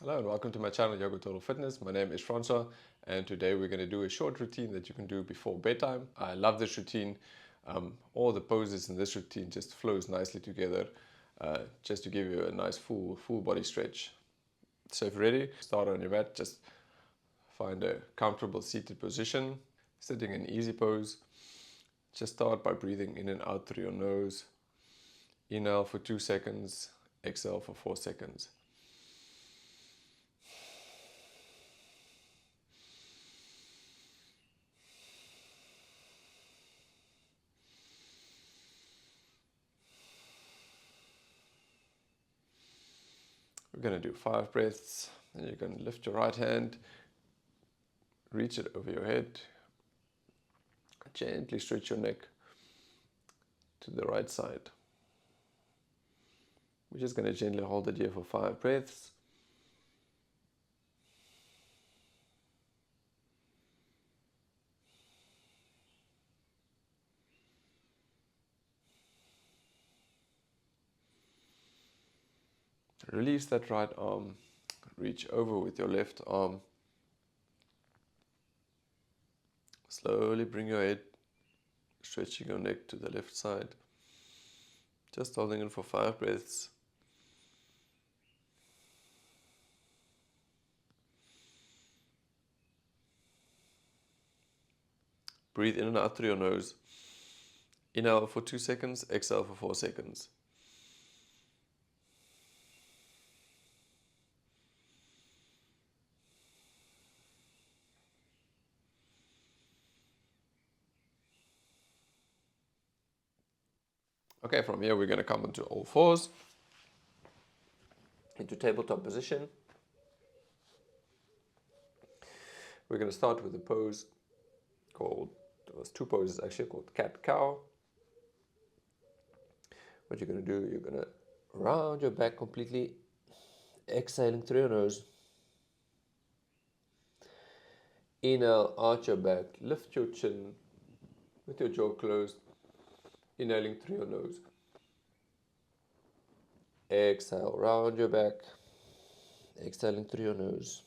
Hello and welcome to my channel Yoga Total Fitness. My name is Francois and today we're going to do a short routine that you can do before bedtime. I love this routine. All the poses in this routine just flows nicely together just to give you a nice full body stretch. So if you're ready, start on your mat. Just find a comfortable seated position, sitting in easy pose. Just start by breathing in and out through your nose. Inhale for 2 seconds, exhale for 4 seconds. We're going to do 5 breaths, and you're going to lift your right hand, reach it over your head, gently stretch your neck to the right side. We're just going to gently hold it here for 5 breaths. Release that right arm, reach over with your left arm. Slowly bring your head, stretching your neck to the left side. Just holding it for 5 breaths. Breathe in and out through your nose. Inhale for 2 seconds, exhale for 4 seconds. Okay, from here we're going to come onto all fours, into tabletop position. We're going to start with a pose called, there's 2 poses actually, called cat-cow. What you're going to do, you're going to round your back completely, exhaling through your nose. Inhale, arch your back, lift your chin with your jaw closed, inhaling through your nose. Exhale, round your back, exhaling through your nose.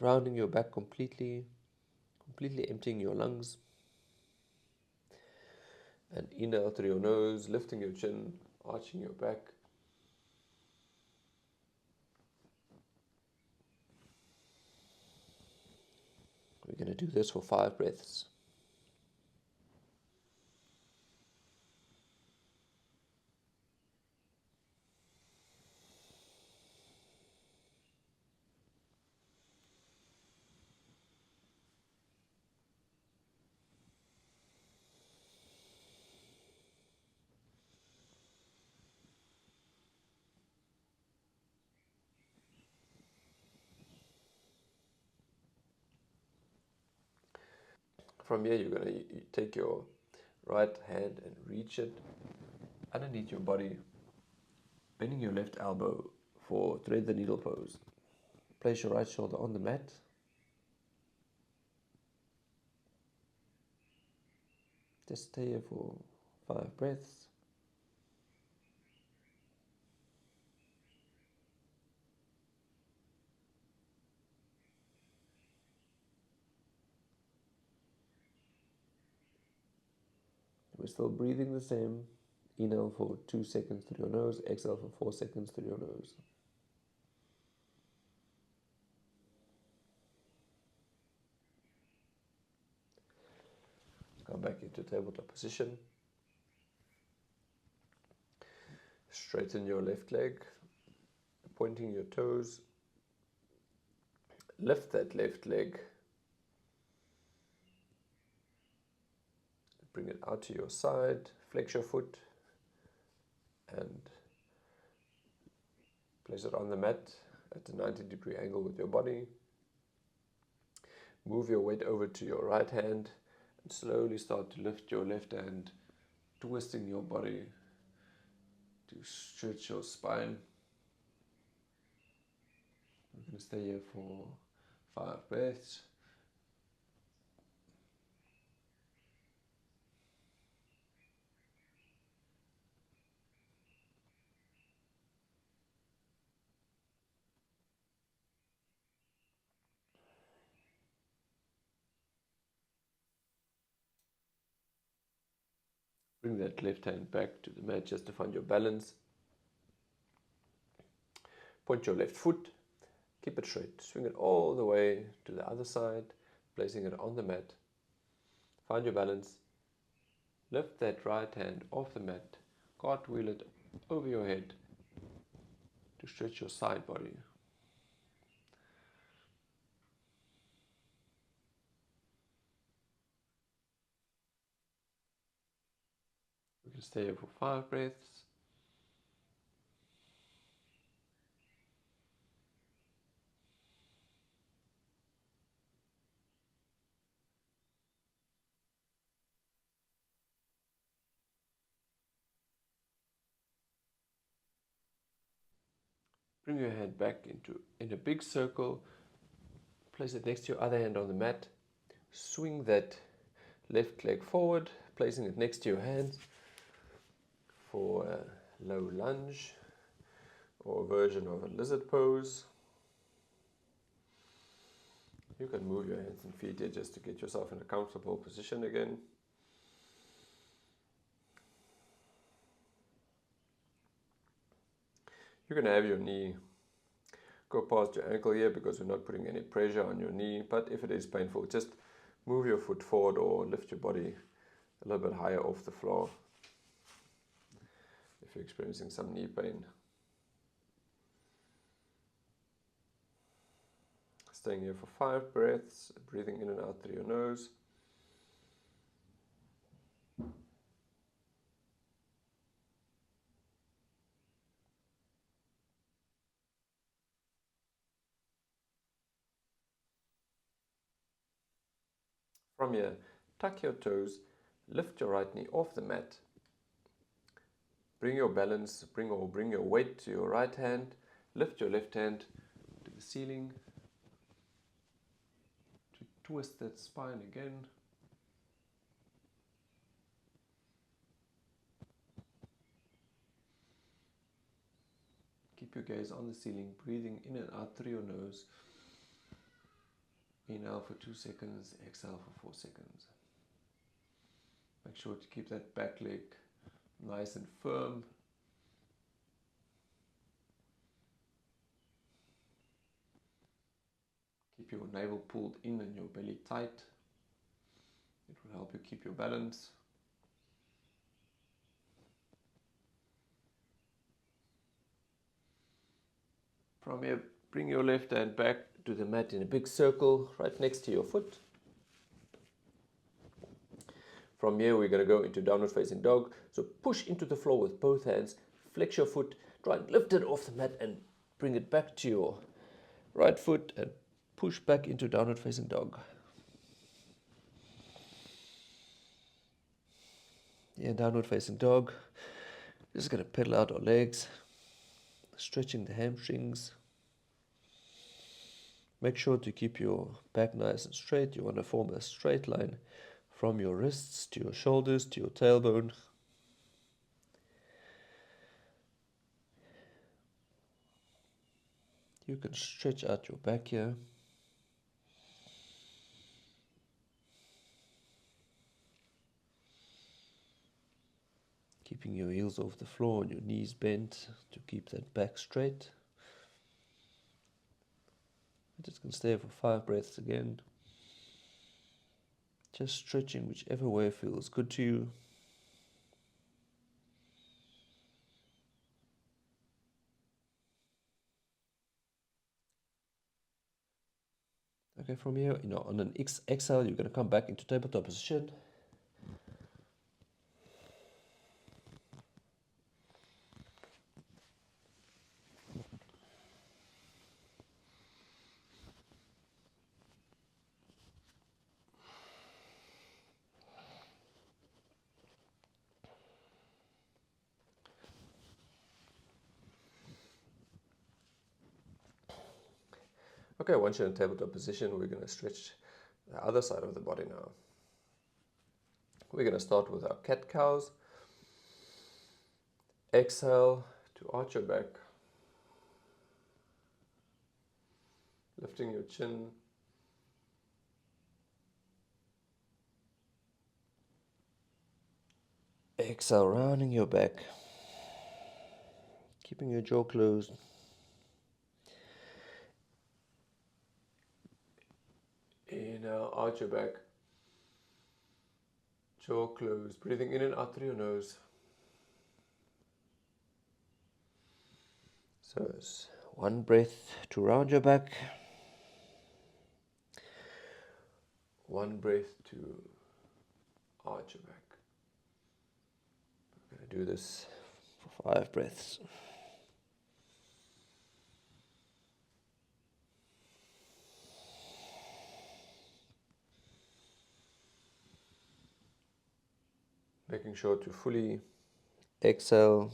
Rounding your back completely emptying your lungs. And inhale through your nose, lifting your chin, arching your back. We're going to do this for 5 breaths. From here, you're going to take your right hand and reach it underneath your body, bending your left elbow for thread the needle pose. Place your right shoulder on the mat. Just stay here for 5 breaths. We're still breathing the same. Inhale for 2 seconds through your nose, exhale for 4 seconds through your nose. Come back into tabletop position. Straighten your left leg, pointing your toes. Lift that left leg. Bring it out to your side. Flex your foot and place it on the mat at a 90-degree angle with your body. Move your weight over to your right hand and slowly start to lift your left hand, twisting your body to stretch your spine. We're going to stay here for 5 breaths. Bring that left hand back to the mat just to find your balance. Point your left foot, keep it straight, swing it all the way to the other side, placing it on the mat. Find your balance. Lift that right hand off the mat, cartwheel it over your head to stretch your side body. We can stay here for 5 breaths. Bring your hand back in a big circle. Place it next to your other hand on the mat. Swing that left leg forward, placing it next to your hands for a low lunge or a version of a lizard pose. You can move your hands and feet here just to get yourself in a comfortable position again. You can have your knee go past your ankle here because we're not putting any pressure on your knee, but if it is painful, just move your foot forward or lift your body a little bit higher off the floor if you're experiencing some knee pain. Staying here for 5 breaths, breathing in and out through your nose. From here, tuck your toes, lift your right knee off the mat. Bring your balance, bring your weight to your right hand. Lift your left hand to the ceiling. To twist that spine again. Keep your gaze on the ceiling, breathing in and out through your nose. Inhale for 2 seconds, exhale for 4 seconds. Make sure to keep that back leg nice and firm. Keep your navel pulled in and your belly tight. It will help you keep your balance. From here, bring your left hand back to the mat in a big circle right next to your foot. From here, we're going to go into downward facing dog. So push into the floor with both hands, flex your foot, try and lift it off the mat and bring it back to your right foot and push back into downward facing dog. Yeah, downward facing dog. Just going to pedal out our legs, stretching the hamstrings. Make sure to keep your back nice and straight. You want to form a straight line from your wrists to your shoulders to your tailbone. You can stretch out your back here. Keeping your heels off the floor and your knees bent to keep that back straight. Just going to stay for 5 breaths again. Just stretching whichever way feels good to you. Okay, from here, on an exhale, you're going to come back into tabletop position. Okay, once you're in tabletop position, we're going to stretch the other side of the body now. We're going to start with our cat cows. Exhale to arch your back. Lifting your chin. Exhale, rounding your back, keeping your jaw closed. Inhale, arch your back, jaw closed, breathing in and out through your nose. So it's one breath to round your back, one breath to arch your back. we're going to do this for 5 breaths. Making sure to fully Exhale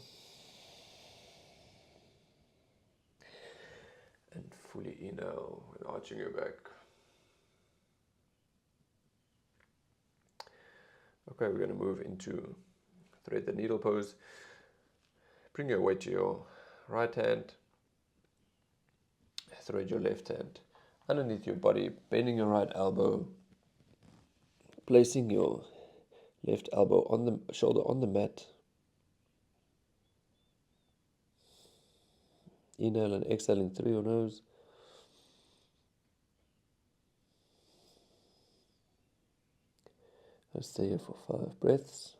and fully inhale and arching your back. Okay, we're going to move into thread the needle pose. Bring your weight to your right hand. Thread your left hand underneath your body, bending your right elbow, placing your left elbow on the shoulder on the mat. Inhale and exhaling through your nose. I'll stay here for 5 breaths.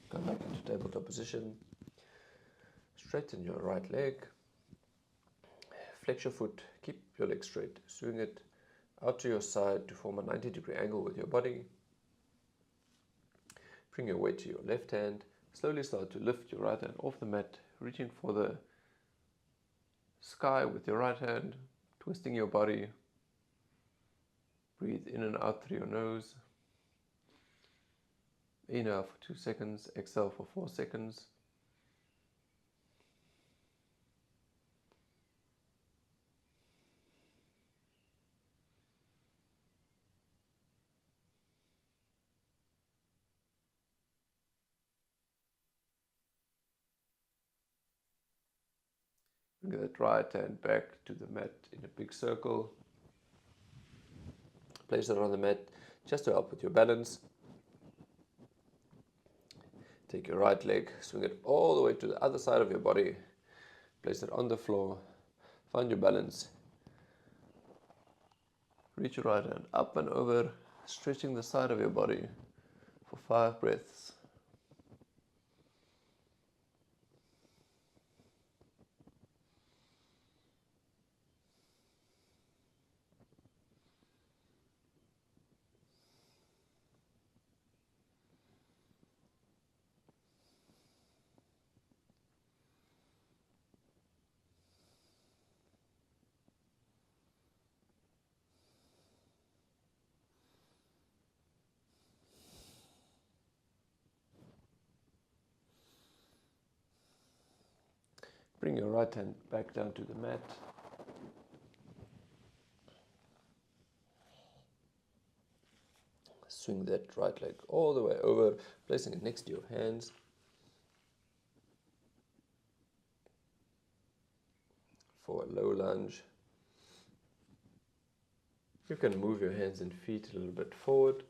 Come back into tabletop position. Straighten your right leg. Flex your foot. Keep your leg straight. Swing it out to your side to form a 90-degree angle with your body. Bring your weight to your left hand. Slowly start to lift your right hand off the mat, reaching for the sky with your right hand, twisting your body. Breathe in and out through your nose. Inhale for 2 seconds, exhale for 4 seconds. Bring that right hand back to the mat in a big circle. Place it on the mat just to help with your balance. Take your right leg, swing it all the way to the other side of your body. Place it on the floor. Find your balance. Reach your right hand up and over, stretching the side of your body for 5 breaths. Bring your right hand back down to the mat. Swing that right leg all the way over, placing it next to your hands. For a low lunge. You can move your hands and feet a little bit forward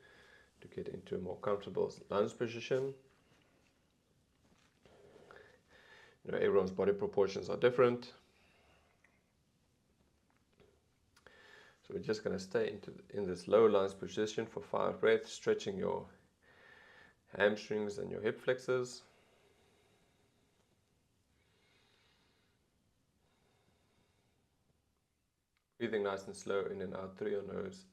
to get into a more comfortable lunge position. You know, everyone's body proportions are different. So we're just going to stay in this low lunge position for 5 breaths, stretching your hamstrings and your hip flexors. Breathing nice and slow in and out through your nose.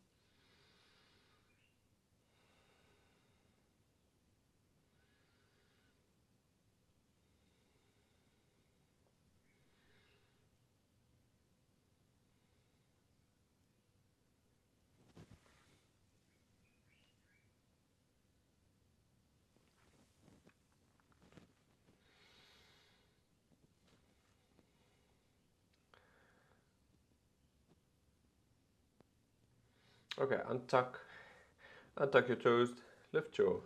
Okay, untuck your toes, lift your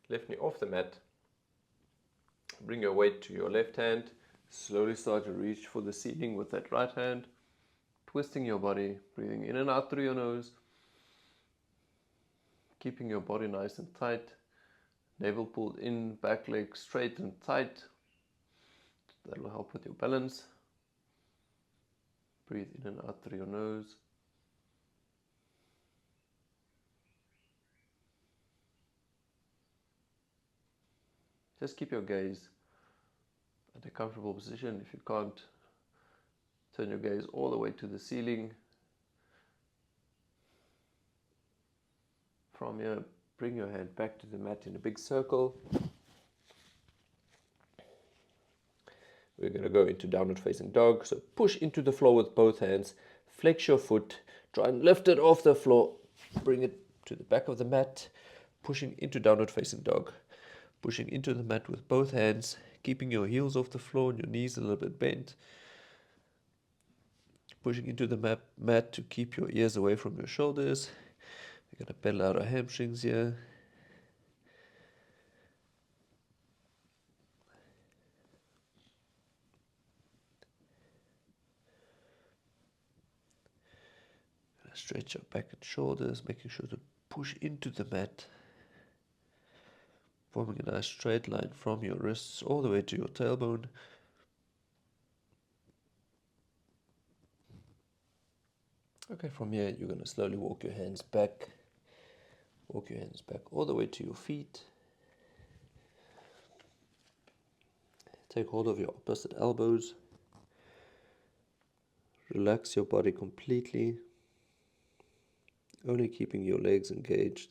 left knee off the mat, bring your weight to your left hand, slowly start to reach for the ceiling with that right hand, twisting your body, breathing in and out through your nose, keeping your body nice and tight, navel pulled in, back leg straight and tight. That will help with your balance. Breathe in and out through your nose. Just keep your gaze at a comfortable position. If you can't, turn your gaze all the way to the ceiling. From here, bring your hand back to the mat in a big circle. We're going to go into downward facing dog. So push into the floor with both hands. Flex your foot. Try and lift it off the floor. Bring it to the back of the mat. Pushing into downward facing dog. Pushing into the mat with both hands. Keeping your heels off the floor and your knees a little bit bent. Pushing into the mat to keep your ears away from your shoulders. We're going to pedal out our hamstrings here. Stretch your back and shoulders, making sure to push into the mat, forming a nice straight line from your wrists all the way to your tailbone. Okay, from here you're going to slowly walk your hands back. Walk your hands back all the way to your feet. Take hold of your opposite elbows. Relax your body completely, only keeping your legs engaged.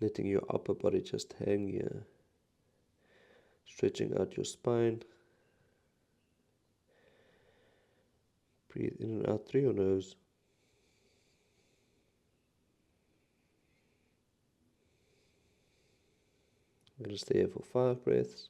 Letting your upper body just hang here. Stretching out your spine. Breathe in and out through your nose. I'm going to stay here for 5 breaths.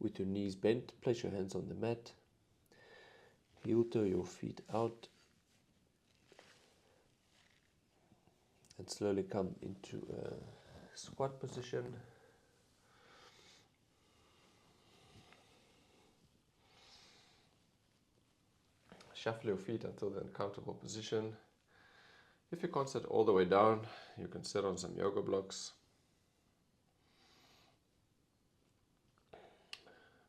With your knees bent, place your hands on the mat. Heel toe your feet out. And slowly come into a squat position. Shuffle your feet until they're in a comfortable position. If you can't sit all the way down, you can sit on some yoga blocks.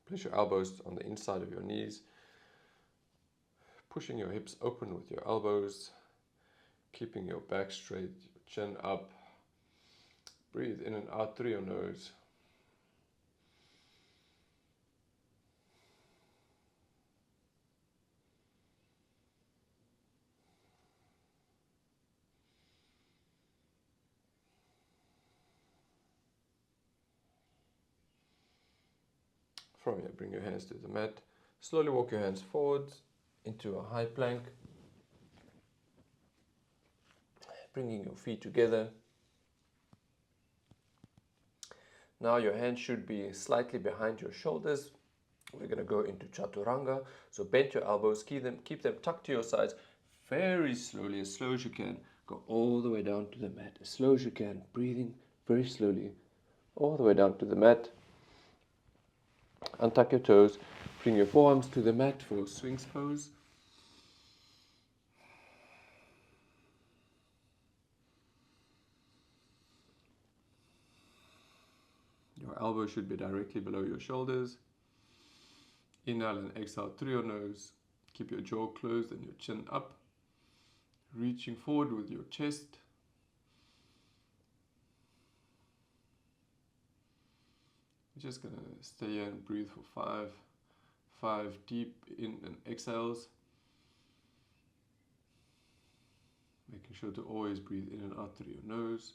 Place your elbows on the inside of your knees, pushing your hips open with your elbows, keeping your back straight, your chin up. Breathe in and out through your nose. From here, bring your hands to the mat. Slowly walk your hands forwards into a high plank. Bringing your feet together. Now your hands should be slightly behind your shoulders. We're going to go into chaturanga. So bend your elbows, keep them tucked to your sides. Very slowly, as slow as you can. Go all the way down to the mat, as slow as you can. Breathing very slowly, all the way down to the mat. Untuck your toes. Bring your forearms to the mat for Sphinx pose. Your elbows should be directly below your shoulders. Inhale and exhale through your nose. Keep your jaw closed and your chin up. Reaching forward with your chest. You're just going to stay here and breathe for 5 deep in and exhales. Making sure to always breathe in and out through your nose.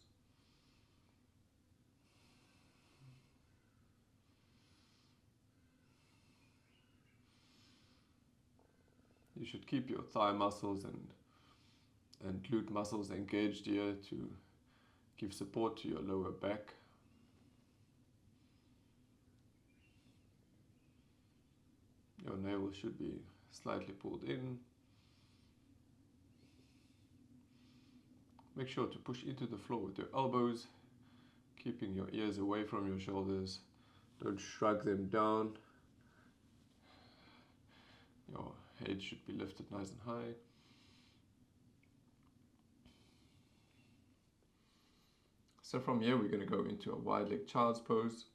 You should keep your thigh muscles and and glute muscles engaged here to give support to your lower back. Your navel should be slightly pulled in. Make sure to push into the floor with your elbows, keeping your ears away from your shoulders. Don't shrug them down. Your head should be lifted nice and high. So from here we're going to go into a wide leg child's pose.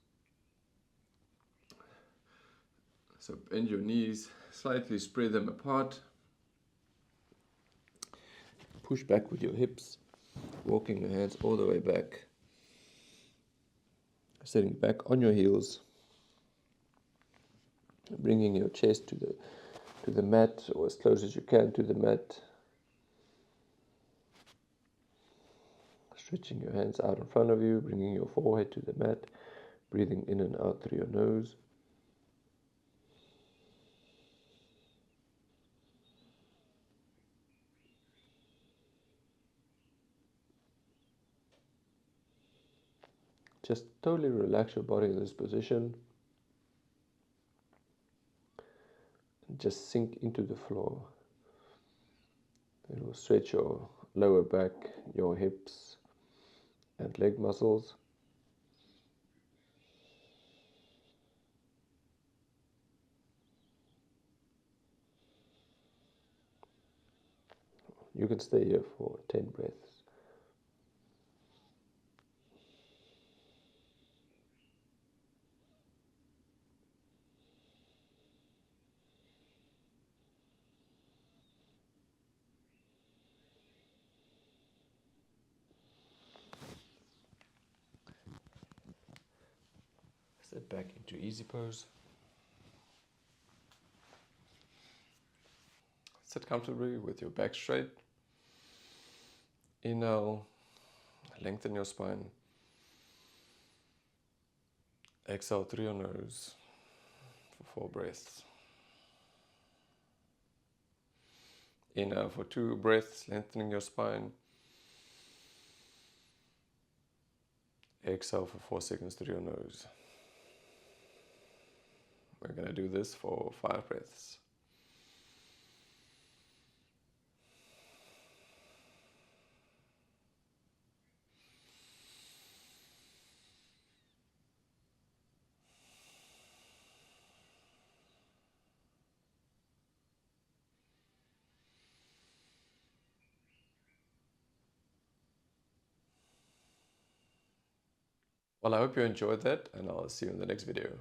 So bend your knees, slightly spread them apart. Push back with your hips, walking your hands all the way back. Sitting back on your heels, bringing your chest to the mat, or as close as you can to the mat. Stretching your hands out in front of you, bringing your forehead to the mat, breathing in and out through your nose. Just totally relax your body in this position. And just sink into the floor. It will stretch your lower back, your hips, and leg muscles. You can stay here for 10 breaths. Sit back into easy pose. Sit comfortably with your back straight. Inhale, lengthen your spine. Exhale through your nose for 4 breaths. Inhale for 2 breaths, lengthening your spine. Exhale for 4 seconds through your nose. We're going to do this for 5 breaths. Well, I hope you enjoyed that, and I'll see you in the next video.